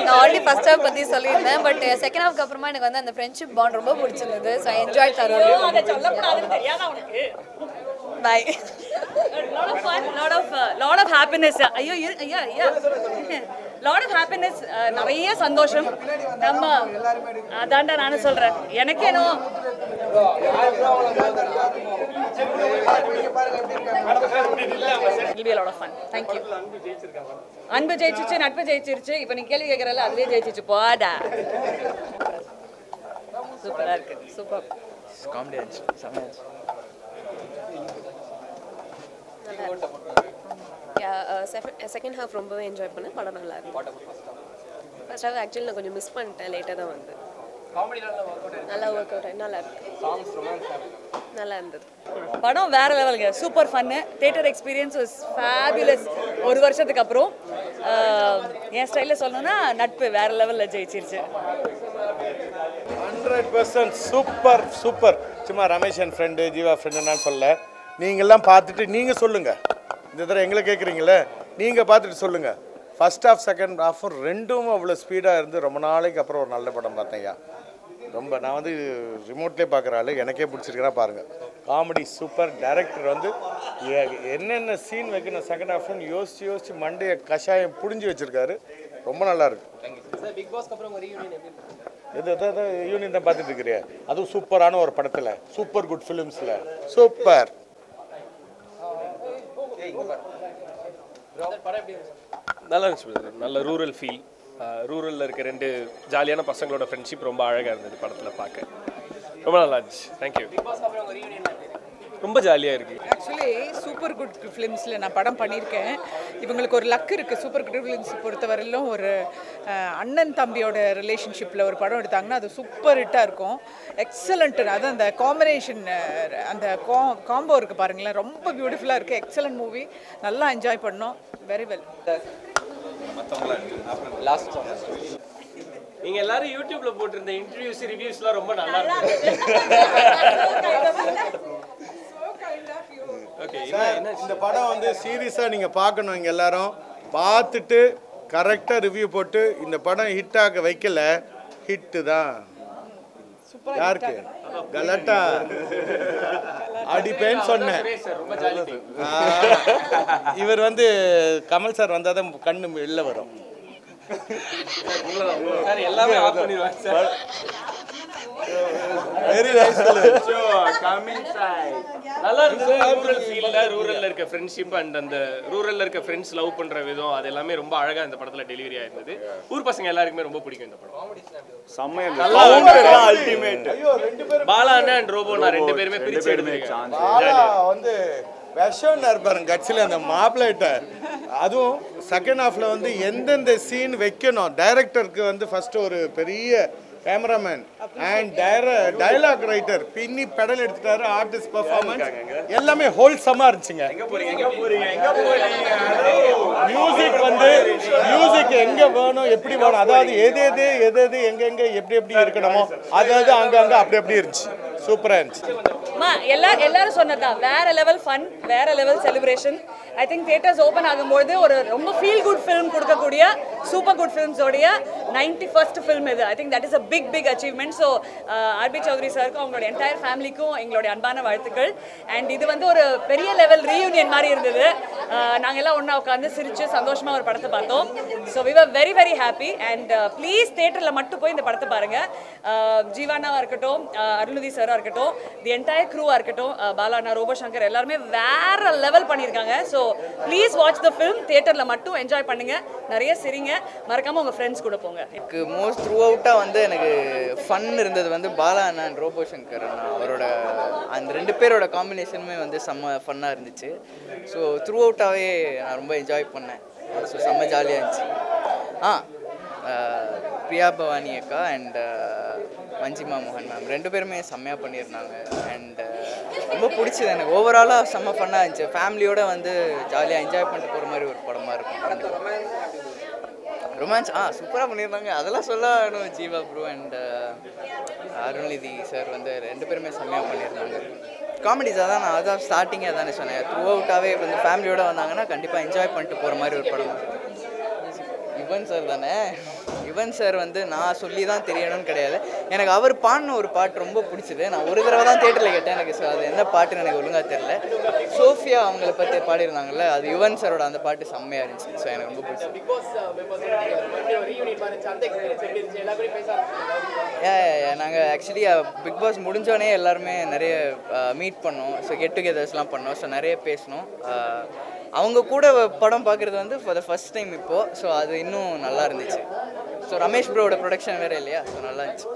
நான் already first half பற்றி சொல்லியிருந்தேன். பட் செகண்ட் ஹாஃப்க்கு அப்புறமா எனக்கு வந்து அந்த ஃப்ரெண்ட்ஷிப் பாண்ட் ரொம்ப பிடிச்சிருந்தது. So I enjoy தரோலி. அதை சொல்லக்கூடாதுன்னு தெரியாதா உனக்கு? By. lot of fun, lot of happiness. ஐயோ ஐயா lot of happiness, நிறைய சந்தோஷம். நம்ம அதான்டா நானும் சொல்றேன். எனக்கு ஏனோ it'll be a lot of fun. Thank you. அன்பு ஜெயிச்சிருச்சு, நட்பு ஜெயிச்சிருச்சு. இப்போ நீ கேள்வி கேட்கறல அதுவே ஜெயிச்சிச்சு போடா. சூப்பரா இருக்கு. சூப்பர். காமெடி ஆச்சு, செமையா ஆச்சு. செகண்ட் ஹாஃப் ரொம்பவே என்ஜாய் பண்ணேன். படம் நல்லா இருக்கு. ஃபர்ஸ்ட் ஹாஃப் ஆக்சுவலி நான் கொஞ்சம் மிஸ் பண்ணிட்டேன். லேட்டாக தான் வந்து நல்லா ஒர்க் அவுட் ஆகி நல்லா இருக்கு. நல்லா இருந்தது. படம் வேற லெவலுங்க. Super fun. Theatre experience was fabulous. ஒரு வருஷத்துக்கு அப்புறம் என் ஸ்டைலில் சொல்லணும்னா நட்பு வேற லெவலில் ஜெயிச்சிருச்சு. 100% சூப்பர் சூப்பர். சும்மா ரமேஷ் என் ஃப்ரெண்டு, ஜீவா ஃப்ரெண்டுன்னு சொல்ல. நீங்கள்லாம் பார்த்துட்டு நீங்கள் சொல்லுங்கள். இந்த தடவை எங்களை கேட்குறீங்களே, நீங்கள் பார்த்துட்டு சொல்லுங்கள். ஃபர்ஸ்ட் ஹாஃப் செகண்ட் ஹாஃபும் ரெண்டும் அவ்வளோ ஸ்பீடாக இருந்து ரொம்ப நாளைக்கு அப்புறம் ஒரு நல்ல படம் பார்த்தேன்யா. ரொம்ப நான் வந்து ரிமோட்லேயே பார்க்குற ஆள், எனக்கே பிடிச்சிருக்கேன்னா பாருங்கள். Comedy super. டைரக்டர் வந்து என்னென்ன சீன் வைக்கணும் செகண்ட் ஹாஃப்னு யோசித்து மண்டையை கஷாயம் புடிஞ்சு வச்சுருக்காரு. ரொம்ப நல்லா இருக்கு. எது யூனியன் தான் பார்த்துட்டு இருக்கிறியா? அதுவும் சூப்பரான ஒரு படத்தில், சூப்பர் குட் ஃபிலிம்ஸில் சூப்பர். நல்லா இருந்துச்சு. நல்ல ரூரல் ஃபீல். ரூரலில் இருக்க ரெண்டு ஜாலியான பசங்களோட ஃப்ரெண்ட்ஷிப் ரொம்ப அழகாக இருந்தது படத்தில் பார்க்க. ரொம்ப நல்லா இருந்துச்சு. தேங்க்யூ. ரொம்ப ஜாலியாக இருக்குது. ஆக்சுவலி சூப்பர் குட் ஃபிலிம்ஸில் நான் படம் பண்ணியிருக்கேன். இவங்களுக்கு ஒரு லக் இருக்குது. சூப்பர் குட் ஃபிலிம்ஸ் பொறுத்தவரையிலும் ஒரு அண்ணன் தம்பியோட ரிலேஷன்ஷிப்பில் ஒரு படம் எடுத்தாங்கன்னா அது சூப்பர் ஹிட்டாக இருக்கும். எக்ஸலண்ட்டு. அது அந்த காம்பினேஷன், அந்த காம்போ இருக்குது பாருங்களேன், ரொம்ப பியூட்டிஃபுல்லாக இருக்குது. Excellent movie. நல்லா என்ஜாய் பண்ணோம். Very well. நீங்கள் எல்லாரும் யூடியூப்ல போட்டிருந்த இன்டர்வியூஸ் ரிவ்யூஸ்லாம் ரொம்ப நல்லா இருக்கு. இந்த படம் வந்து சீரியஸாக நீங்கள் பார்க்கணும். இங்கே எல்லாரும் பார்த்துட்டு கரெக்டாக ரிவ்யூ போட்டு இந்த படம் ஹிட் ஆக வைக்கல. ஹிட்டு தான். யாருக்கு? கலட்டா அடிப்பேன்னு சொன்னேன். இவர் வந்து கமல் சார் வந்தால் தான் கண்ணு வெளில வரும். எல்லாமே ஆஃப் பண்ணிடுவாங்க சார். Very nice. நல்லா இருந்துச்சு. ரூரல்ல இருக்க ஃப்ரெண்ட்ஷிப் அண்ட் அந்த ரூரல்ல இருக்க ஃப்ரெண்ட்ஸ் லவ் பண்ற விதம் அது எல்லாமே ரொம்ப அழகா இந்த படத்துல டெலிவரி ஆயிருந்தது. ஊர் பசங்க எல்லாருக்குமே ரொம்ப பிடிக்கும் இந்த படம். செம்மையா அல்டிமேட். பாலா அண்ட் ரோபோ நான் ரெண்டு பேருமே பிரிச்சு எடுத்துருக்கேன். பாலா வந்து விஷம்னு இருப்பாரு கட்சியில் அந்த மாப்பிள்ளைட்ட. அதுவும் செகண்ட் ஹாஃப்ல வந்து எந்தெந்த சீன் வைக்கணும், டைரக்டருக்கு வந்து ஃபர்ஸ்ட் ஒரு பெரிய கேமராமேன் அண்ட் டயலாக் ரைட்டர் பின்னி பெடல் எடுத்துட்டாரு. ஆர்டிஸ்ட் பெர்ஃபார்மன்ஸ் எல்லாமே ஹோல்சமா இருந்துச்சுங்க. மியூசிக் வந்து மியூசிக் எங்க வேணும், எப்படி வேணும், அதாவது எது எங்க எப்படி இருக்கணுமோ அதாவது அங்க அப்படி இருந்துச்சு. சூப்பரா இருந்துச்சு. எல்லாரும் சொன்னதான் வேற லெவல் ஃபன், வேற level celebration. I think theaters open ஆகும்போது ஒரு ரொம்ப ஃபீல் குட் ஃபிலிம் கொடுக்கக்கூடிய சூப்பர் குட் ஃபிலிம்ஸோடைய 91st ஃபிலிம் இது. I think that is a big achievement. So RB Choudhary சாருக்கும் அவங்களோட என்டையர் ஃபேமிலிக்கும் எங்களுடைய அன்பான வாழ்த்துக்கள். அண்ட் இது வந்து ஒரு பெரிய லெவல் ரீயூனியன் மாதிரி இருந்தது. நாங்கள் எல்லாம் ஒன்றா உட்காந்து சிரிச்சு சந்தோஷமாக ஒரு படத்தை பார்த்தோம். So we were very very happy. And please தியேட்டரில் மட்டும் போய் இந்த படத்தை பாருங்கள். ஜீவானாவாக இருக்கட்டும், அருள்நிதி சாராக இருக்கட்டும், தி என்டையர் க்ரூவாக இருக்கட்டும், பாலானா, ரோபோ சங்கர் எல்லாருமே வேற லெவல் பண்ணியிருக்காங்க. So please watch the film. தியேட்டரில் மட்டும் என்ஜாய் பண்ணுங்கள், நிறைய சிரிங்க, மறக்காமல் உங்கள் ஃப்ரெண்ட்ஸ் கூட போங்க. எனக்கு மோஸ்ட் த்ரூ அவுட்டாக வந்து எனக்கு ஃபன் இருந்தது வந்து பாலா அண்ணா அண்ட் ரோபோ சங்கர் அண்ணா. அவரோட அந்த ரெண்டு பேரோட காம்பினேஷனுமே வந்து செம்ம ஃபன்னாக இருந்துச்சு. ஸோ த்ரூ அவுட்டாகவே நான் ரொம்ப என்ஜாய் பண்ணேன். ஸோ செம்ம ஜாலியாக இருந்துச்சு. பிரியா பவானி அக்கா அண்ட் மஞ்சிமா மோகன் மேம் ரெண்டு பேருமே செம்மையாக பண்ணியிருந்தாங்க. அண்ட் ரொம்ப பிடிச்சது எனக்கு. ஓவராலாக செம்ம ஃபன்னாக இருந்துச்சு. ஃபேமிலியோடு வந்து ஜாலியாக என்ஜாய் பண்ணிட்டு போகிற மாதிரி ஒரு படமாக இருக்கும். ரொமான்ஸ் சூப்பராக பண்ணியிருந்தாங்க. அதெல்லாம் சொல்ல வேணும். Jiiva bro and Arulnithi sir வந்து ரெண்டு பேருமே செம்மையாக பண்ணியிருந்தாங்க. காமெடிஸ் அதான் ஸ்டார்டிங்கே அதானே சொன்னேன். த்ரூ அவுட்டாகவே வந்து ஃபேமிலியோடு வந்தாங்கன்னா கண்டிப்பாக என்ஜாய் பண்ணிட்டு போகிற மாதிரி ஒரு படம். யுவன் சார் தானே. யுவன் சார் வந்து நான் சொல்லி தான் தெரியணும்னு கிடையாது, எனக்கு அவர் பாடின ஒரு பாட்டு ரொம்ப பிடிச்சது. நான் ஒரு தடவை தான் தேட்டரில் கேட்டேன், எனக்கு ஸோ அது என்ன பாட்டுன்னு எனக்கு ஒழுங்காக தெரியல. சோஃபியா அவங்கள பற்றி பாடியிருந்தாங்கல்ல, அது யுவன் சாரோட அந்த பாட்டு செம்மையாக இருந்துச்சு. ஸோ எனக்கு ரொம்ப பிடிச்சது. நாங்கள் ஆக்சுவலி பிக் பாஸ் முடிஞ்சோடனே எல்லாருமே நிறைய மீட் பண்ணோம். ஸோ கெட் டுகெதர்ஸ்லாம் பண்ணோம். ஸோ நிறைய பேசணும். அவங்க கூட படம் பார்க்குறது வந்து ஃபார் த ஃபர்ஸ்ட் டைம் இப்போது. ஸோ அது இன்னும் நல்லா இருந்துச்சு. ஸோ ரமேஷ் ப்ரோட ப்ரொடக்ஷன் வேறு இல்லையா, ஸோ நல்லா இருந்துச்சு.